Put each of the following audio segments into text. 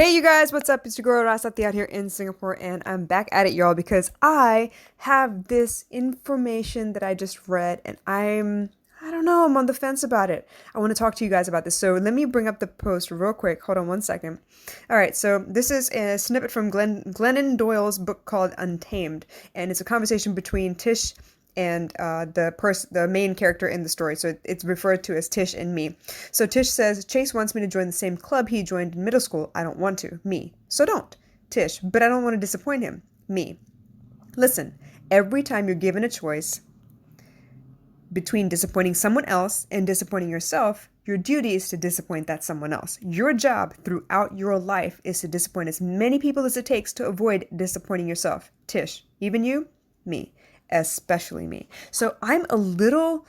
Hey you guys, what's up? It's your girl Rasati out here in Singapore, and I'm back at it, y'all, because I have this information that I just read, and I don't know, I'm on the fence about it. I want to talk to you guys about this. So let me bring up the post real quick. Hold on one second. All right, so this is a snippet from Glennon Doyle's book called Untamed, and it's a conversation between Tish and the main character in the story. So it's referred to as Tish and me. So Tish says, Chase wants me to join the same club he joined in middle school. I don't want to. Me. So don't. Tish, but I don't want to disappoint him. Me. Listen, every time you're given a choice between disappointing someone else and disappointing yourself, your duty is to disappoint that someone else. Your job throughout your life is to disappoint as many people as it takes to avoid disappointing yourself. Tish, even you? Me. Especially me. So I'm a little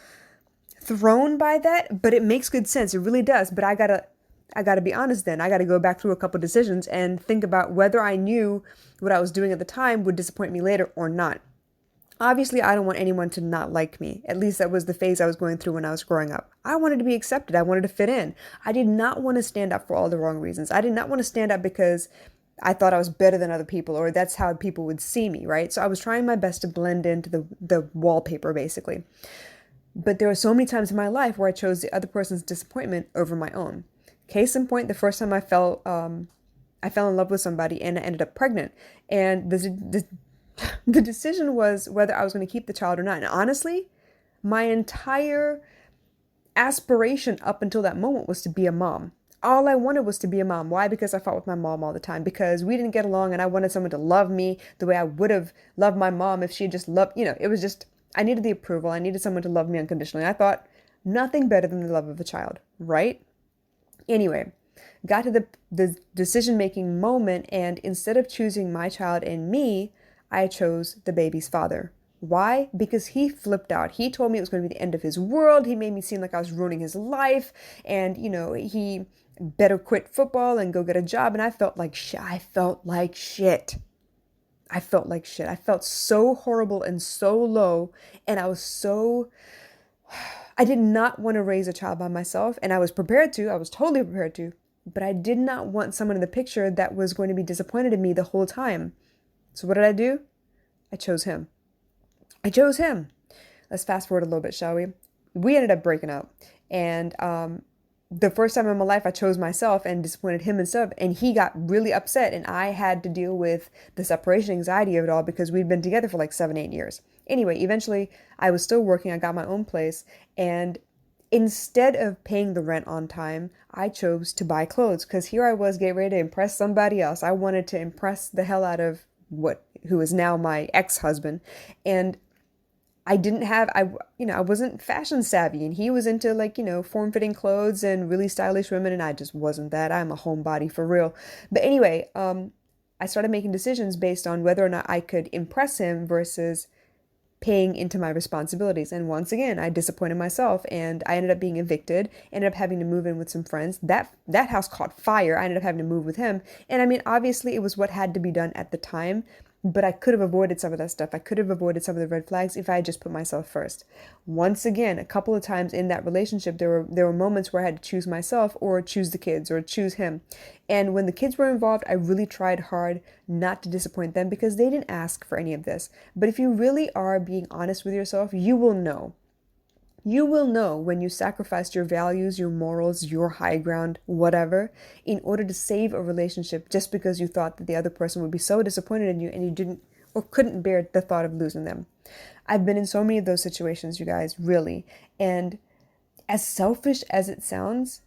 thrown by that, but it makes good sense. It really does. But I gotta be honest then. I gotta go back through a couple decisions and think about whether I knew what I was doing at the time would disappoint me later or not. Obviously, I don't want anyone to not like me. At least that was the phase I was going through when I was growing up. I wanted to be accepted. I wanted to fit in. I did not want to stand up for all the wrong reasons. I did not want to stand up because I thought I was better than other people, or that's how people would see me, right? So I was trying my best to blend into the wallpaper, basically. But there were so many times in my life where I chose the other person's disappointment over my own. Case in point, the first time I fell in love with somebody and I ended up pregnant, and the decision was whether I was going to keep the child or not. And honestly, my entire aspiration up until that moment was to be a mom. All I wanted was to be a mom. Why? Because I fought with my mom all the time because we didn't get along, and I wanted someone to love me the way I would have loved my mom if she had just loved, it was just, I needed the approval. I needed someone to love me unconditionally. I thought nothing better than the love of a child, right? Anyway, got to the decision-making moment, and instead of choosing my child and me, I chose the baby's father. Why? Because he flipped out. He told me it was going to be the end of his world. He made me seem like I was ruining his life. And, he better quit football and go get a job. And I felt like shit. I felt like shit. I felt like shit. I felt so horrible and so low. And I did not want to raise a child by myself. And I was prepared to. I was totally prepared to. But I did not want someone in the picture that was going to be disappointed in me the whole time. So what did I do? I chose him. I chose him. Let's fast forward a little bit, shall we? We ended up breaking up. And the first time in my life, I chose myself and disappointed him and stuff. And he got really upset. And I had to deal with the separation anxiety of it all because we'd been together for like 7, 8 years. Anyway, eventually, I was still working. I got my own place. And instead of paying the rent on time, I chose to buy clothes because here I was getting ready to impress somebody else. I wanted to impress the hell out of who is now my ex-husband. And I wasn't fashion savvy, and he was into form-fitting clothes and really stylish women, and I just wasn't that. I'm a homebody for real. But anyway, I started making decisions based on whether or not I could impress him versus paying into my responsibilities. And once again, I disappointed myself, and I ended up being evicted, ended up having to move in with some friends. That house caught fire. I ended up having to move with him. And I mean, obviously it was what had to be done at the time, but I could have avoided some of that stuff. I could have avoided some of the red flags if I had just put myself first. Once again, a couple of times in that relationship, there were moments where I had to choose myself or choose the kids or choose him. And when the kids were involved, I really tried hard not to disappoint them because they didn't ask for any of this. But if you really are being honest with yourself, you will know. You will know when you sacrificed your values, your morals, your high ground, whatever, in order to save a relationship just because you thought that the other person would be so disappointed in you and you didn't or couldn't bear the thought of losing them. I've been in so many of those situations, you guys, really. And as selfish as it sounds,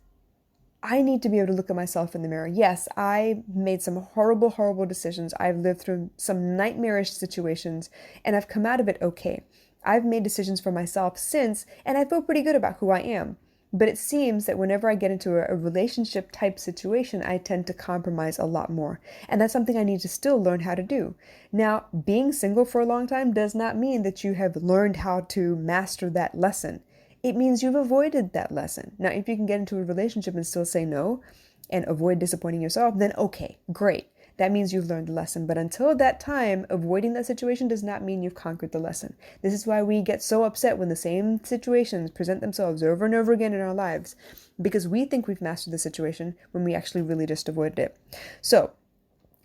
I need to be able to look at myself in the mirror. Yes, I made some horrible, horrible decisions. I've lived through some nightmarish situations, and I've come out of it okay. I've made decisions for myself since, and I feel pretty good about who I am. But it seems that whenever I get into a relationship type situation, I tend to compromise a lot more. And that's something I need to still learn how to do. Now, being single for a long time does not mean that you have learned how to master that lesson. It means you've avoided that lesson. Now, if you can get into a relationship and still say no and avoid disappointing yourself, then okay, great. that means you've learned the lesson. But until that time, avoiding that situation does not mean you've conquered the lesson. This is why we get so upset when the same situations present themselves over and over again in our lives, because we think we've mastered the situation when we actually really just avoided it. So,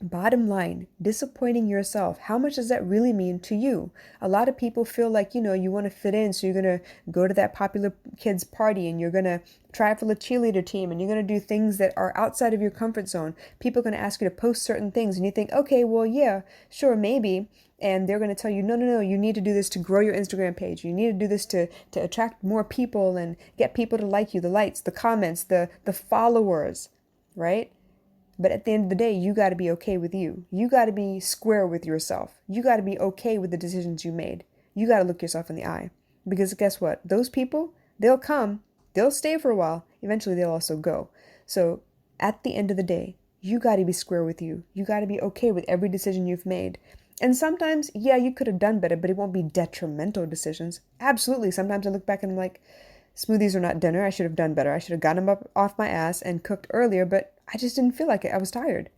bottom line, disappointing yourself, how much does that really mean to you? A lot of people feel like, you want to fit in, so you're going to go to that popular kids party and you're going to try for the cheerleader team and you're going to do things that are outside of your comfort zone. People are going to ask you to post certain things and you think, okay, well, yeah, sure, maybe. And they're going to tell you, no, no, no, you need to do this to grow your Instagram page. You need to do this to attract more people and get people to like you, the likes, the comments, the followers, right? But at the end of the day, you got to be okay with you. You got to be square with yourself. You got to be okay with the decisions you made. You got to look yourself in the eye. Because guess what? Those people, they'll come, they'll stay for a while. Eventually, they'll also go. So at the end of the day, you got to be square with you. You got to be okay with every decision you've made. And sometimes, yeah, you could have done better, but it won't be detrimental decisions. Absolutely. Sometimes I look back and I'm like, smoothies are not dinner. I should have done better. I should have gotten them up off my ass and cooked earlier, but I just didn't feel like it. I was tired.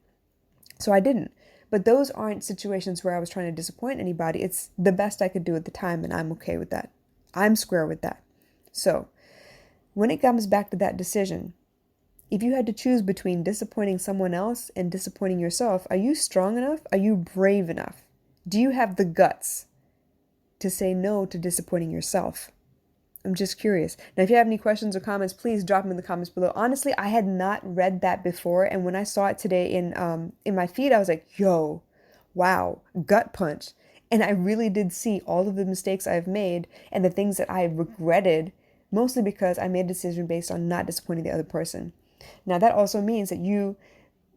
So I didn't. But those aren't situations where I was trying to disappoint anybody. It's the best I could do at the time, and I'm okay with that. I'm square with that. So when it comes back to that decision, if you had to choose between disappointing someone else and disappointing yourself, are you strong enough? Are you brave enough? Do you have the guts to say no to disappointing yourself? I'm just curious. Now, if you have any questions or comments, please drop them in the comments below. Honestly, I had not read that before, and when I saw it today in my feed, I was like, yo, wow, gut punch. And I really did see all of the mistakes I've made and the things that I regretted, mostly because I made a decision based on not disappointing the other person. Now, that also means that you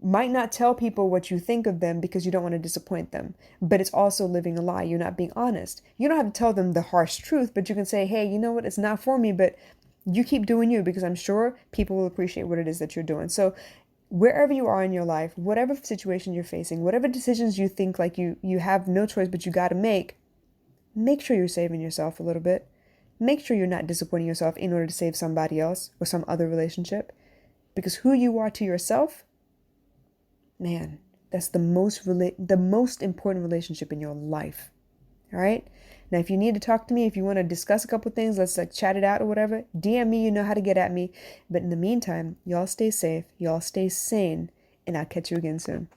might not tell people what you think of them because you don't want to disappoint them. But it's also living a lie. You're not being honest. You don't have to tell them the harsh truth, but you can say, hey, you know what? It's not for me, but you keep doing you, because I'm sure people will appreciate what it is that you're doing. So wherever you are in your life, whatever situation you're facing, whatever decisions you think like you have no choice but you got to make sure you're saving yourself a little bit. Make sure you're not disappointing yourself in order to save somebody else or some other relationship. Because who you are to yourself, man, that's the most important relationship in your life. All right? Now, if you need to talk to me, if you want to discuss a couple things, let's like chat it out or whatever, DM me, you know how to get at me. But in the meantime, y'all stay safe, y'all stay sane, and I'll catch you again soon.